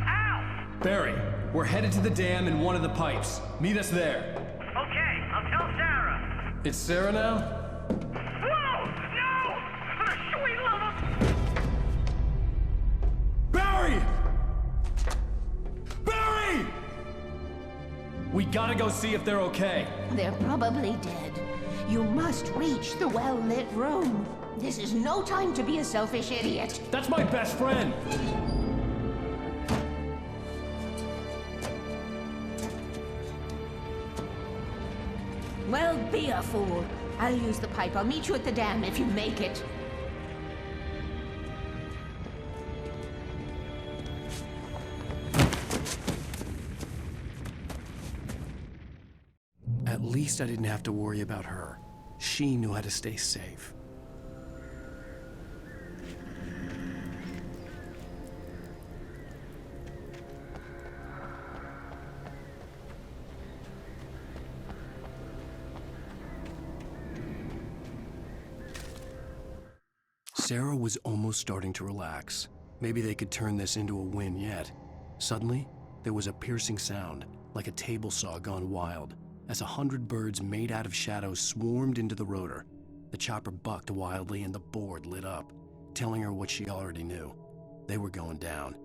Al! Barry, we're headed to the dam in one of the pipes. Meet us there. Okay, I'll tell Sarah. It's Sarah now? Whoa! No! For the sweet love of... Barry! Barry! We gotta go see if they're okay. They're probably dead. You must reach the well-lit room. This is no time to be a selfish idiot. That's my best friend! Well, be a fool. I'll use the pipe. I'll meet you at the dam if you make it. At least I didn't have to worry about her. She knew how to stay safe. Sarah was almost starting to relax. Maybe they could turn this into a win yet. Suddenly, there was a piercing sound, like a table saw gone wild, as 100 birds made out of shadows swarmed into the rotor. The chopper bucked wildly and the board lit up, telling her what she already knew. They were going down.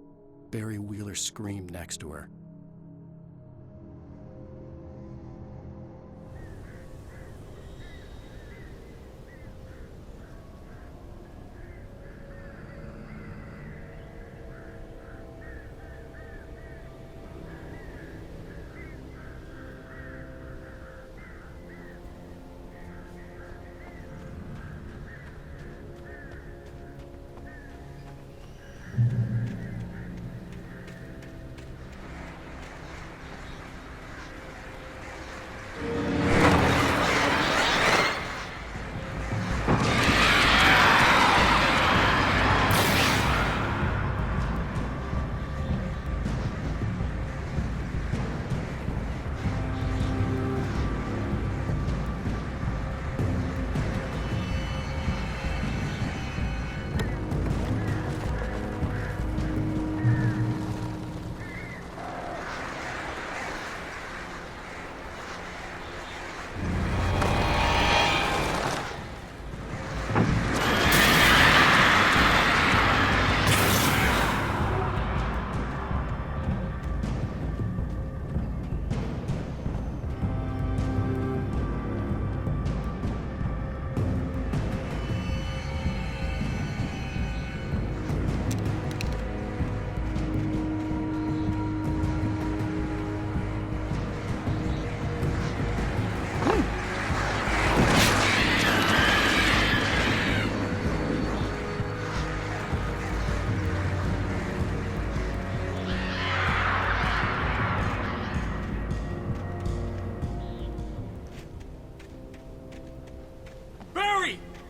Barry Wheeler screamed next to her.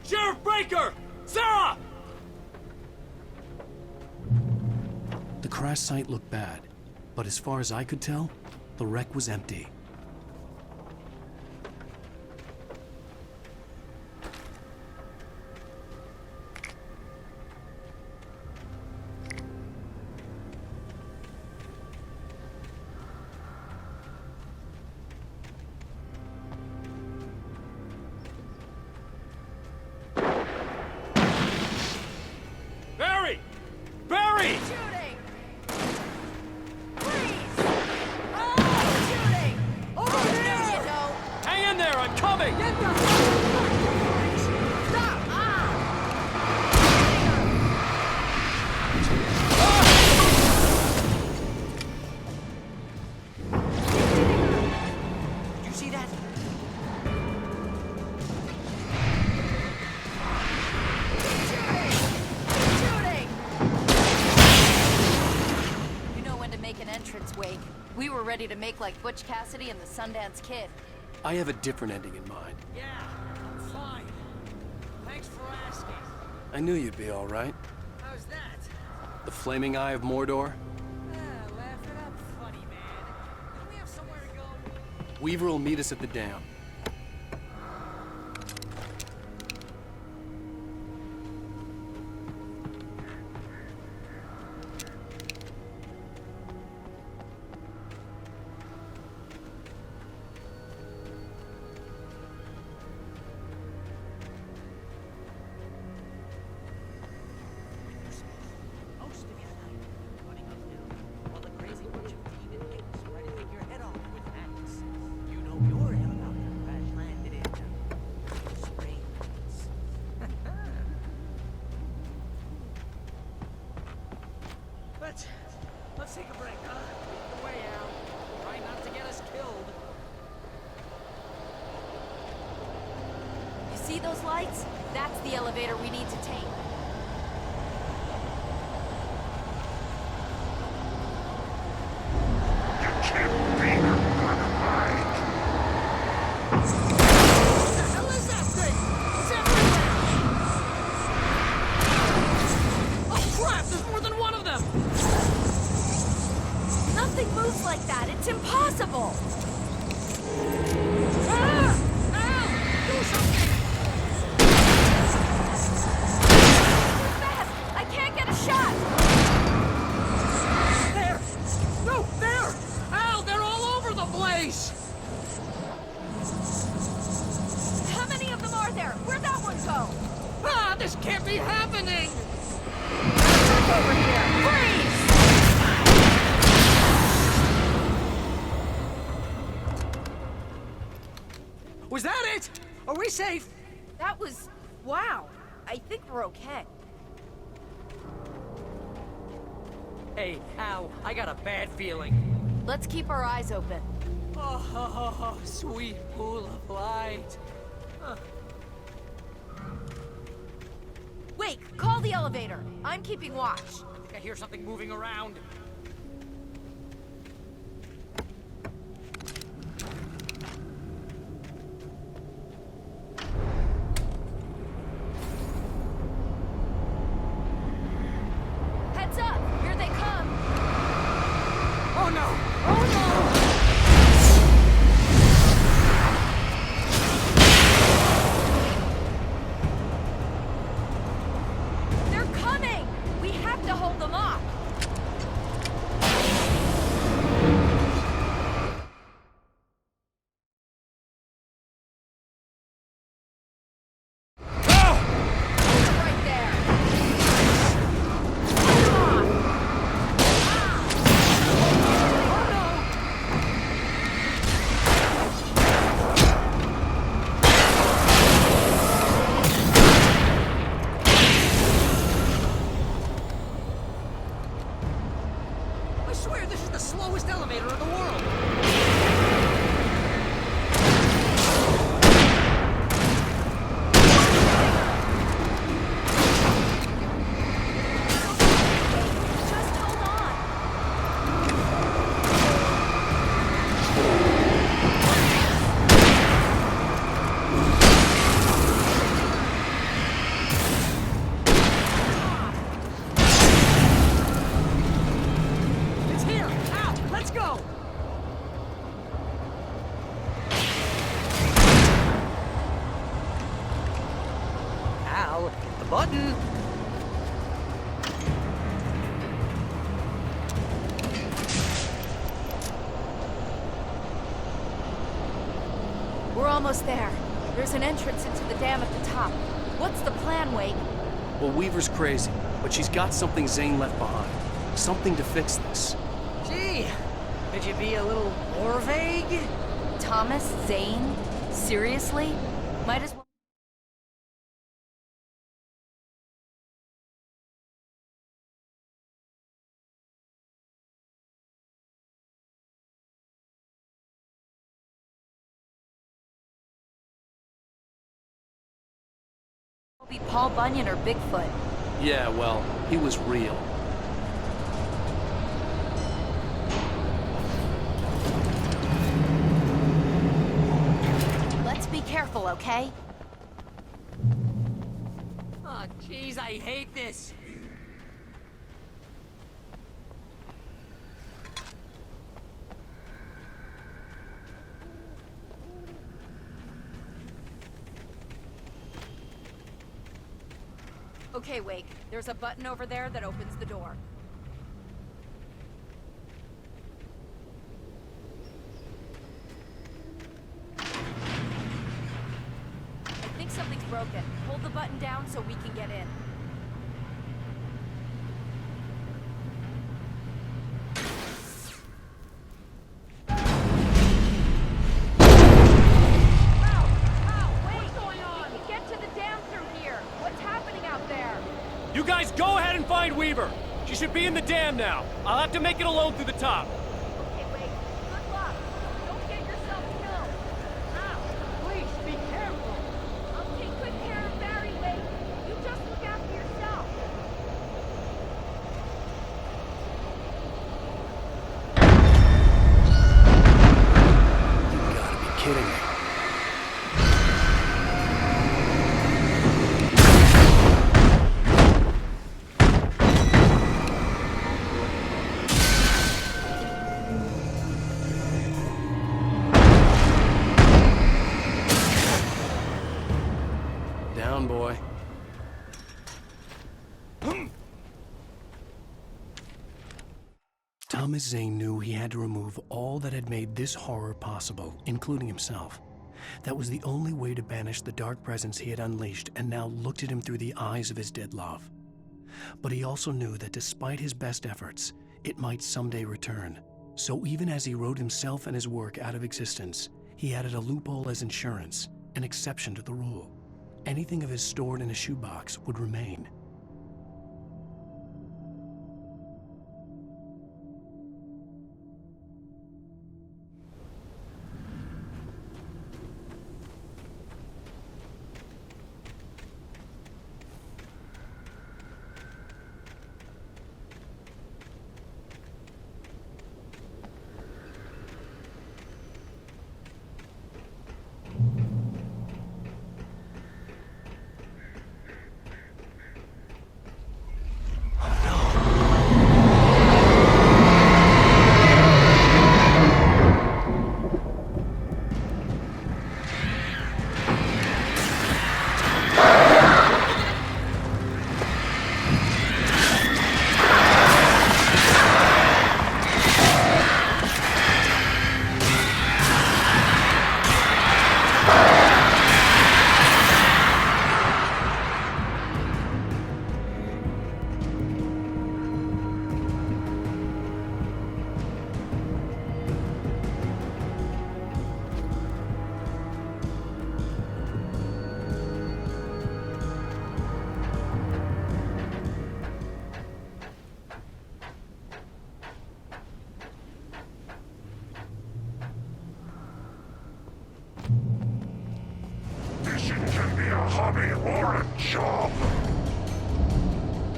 Sheriff Baker! Sarah! The crash site looked bad, but as far as I could tell, the wreck was empty. Barry! Barry! Shooting! Freeze! Oh, shooting! Over there! You know. Hang in there, I'm coming! Get the Stop! Did you see that? Shooting! You know when to make an entrance, Wake. We were ready to make like Butch Cassidy and the Sundance Kid. I have a different ending in mind. Yeah, I'm fine. Thanks for asking. I knew you'd be all right. How's that? The flaming eye of Mordor? Laugh it up, funny man. Don't we have somewhere to go? Weaver will meet us at the dam. Most of your life running uphill while the crazy bunch of demon apes try to take your head off with axes. You know your helicopter crash landed in springs. Let's take a break, huh? Lead the way out. Try not to get us killed. You see those lights? That's the elevator we need to take. Nothing moves like that. It's impossible. Too fast. I can't get a shot. There! No, there! Al, they're all over the place! How many of them are there? Where'd that one go? Ah, this can't be happening! Over here. Freeze! Was that it? Are we safe? That was... wow. I think we're okay. Hey, Al, I got a bad feeling. Let's keep our eyes open. Oh, sweet pool of light. Wake, call the elevator. I'm keeping watch. I think I hear something moving around. Heads up! Here they come! Oh no! Oh no! They're coming! We have to hold them off! Right there! I swear this is the slowest elevator in the world! Just hold on! button. We're almost there. There's an entrance into the dam at the top. What's the plan, Wake? Well, Weaver's crazy, but she's got something Zane left behind. Something to fix this. Gee, could you be a little more vague? Thomas Zane? Seriously? Might as well. Be Paul Bunyan or Bigfoot. Yeah, well, he was real. Let's be careful, okay? Oh, jeez, I hate this. Okay, Wake. There's a button over there that opens the door. I think something's broken. Hold the button down so we can get in. You guys go ahead and find Weaver. She should be in the dam now. I'll have to make it alone through the top. Okay, wait. Good luck. Don't get yourself killed. Ow! Please, be careful. I'll take good care of Barry, Wake. You just look after yourself. You gotta be kidding me. Down, boy. Thomas Zane knew he had to remove all that had made this horror possible, including himself. That was the only way to banish the dark presence he had unleashed and now looked at him through the eyes of his dead love. But he also knew that despite his best efforts, it might someday return. So even as he wrote himself and his work out of existence, he added a loophole as insurance, an exception to the rule. Anything of his stored in a shoebox would remain.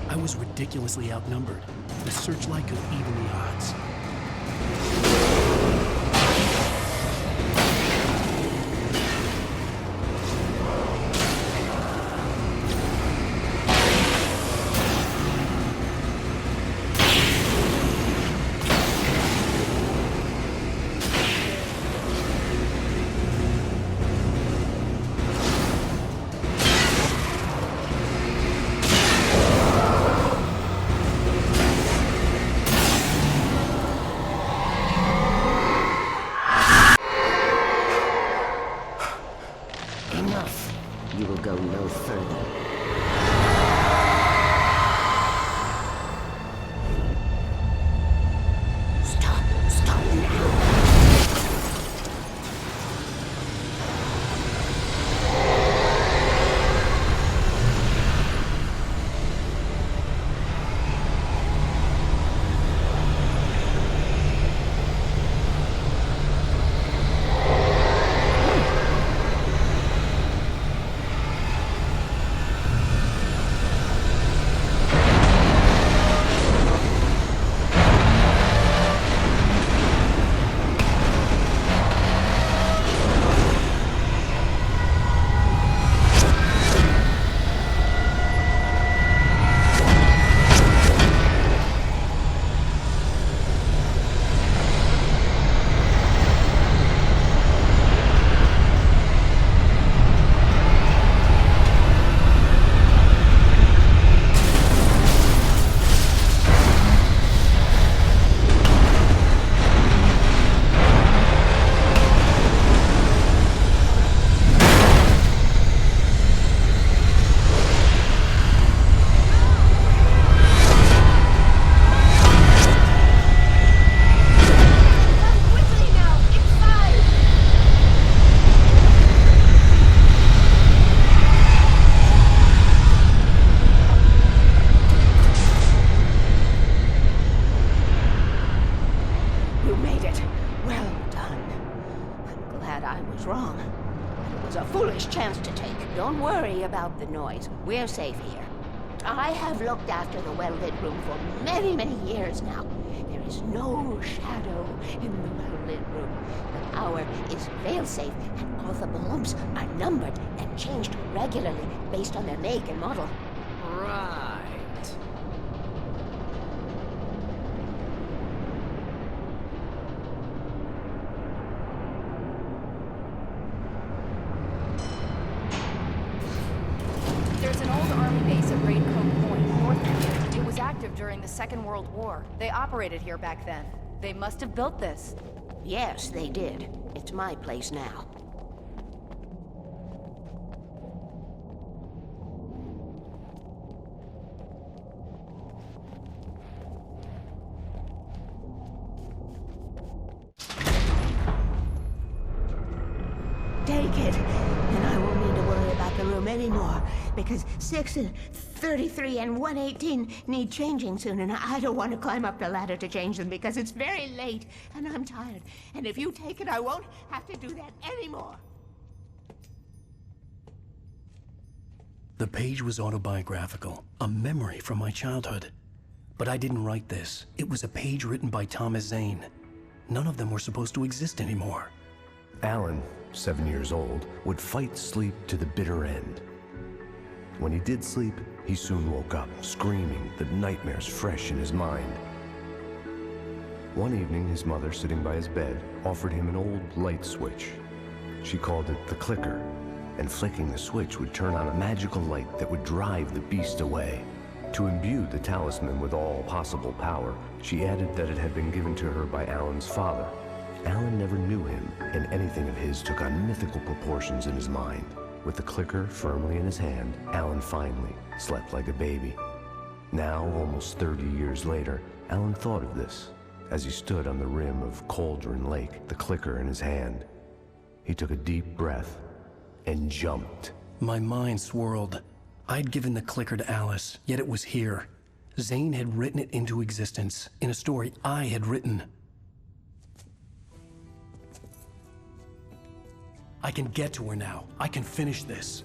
I was ridiculously outnumbered. The searchlight could even the odds. I was wrong. It was a foolish chance to take. Don't worry about the noise. We're safe here. I have looked after the well-lit room for many, many years now. There is no shadow in the well-lit room. The power is fail-safe, and all the bulbs are numbered and changed regularly based on their make and model. Right. There's an old army base at Raincoat Point, north of here. It was active during the Second World War. They operated here back then. They must have built this. Yes, they did. It's my place now. Take it, and I won't need to worry about the room anymore, because 6 and 33 and 118 need changing soon, and I don't want to climb up the ladder to change them because it's very late, and I'm tired. And if you take it, I won't have to do that anymore. The page was autobiographical, a memory from my childhood. But I didn't write this. It was a page written by Thomas Zane. None of them were supposed to exist anymore. Alan, 7 years old, would fight sleep to the bitter end. When he did sleep, he soon woke up, screaming, the nightmares fresh in his mind. One evening, his mother, sitting by his bed, offered him an old light switch. She called it the clicker, and flicking the switch would turn on a magical light that would drive the beast away. To imbue the talisman with all possible power, she added that it had been given to her by Alan's father. Alan never knew him, and anything of his took on mythical proportions in his mind. With the clicker firmly in his hand, Alan finally slept like a baby. Now, almost 30 years later, Alan thought of this as he stood on the rim of Cauldron Lake, the clicker in his hand. He took a deep breath and jumped. My mind swirled. I'd given the clicker to Alice, yet it was here. Zane had written it into existence in a story I had written. I can get to her now. I can finish this.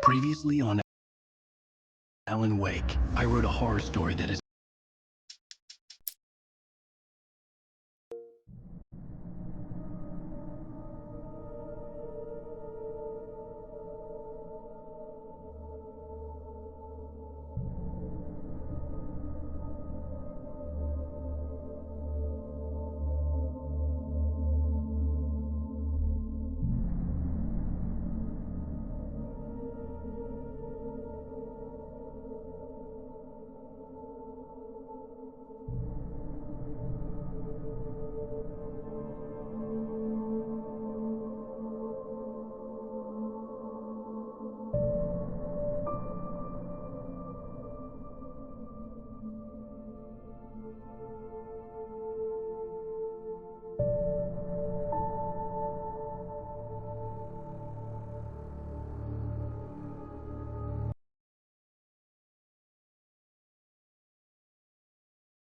Previously on Alan Wake, I wrote a horror story that has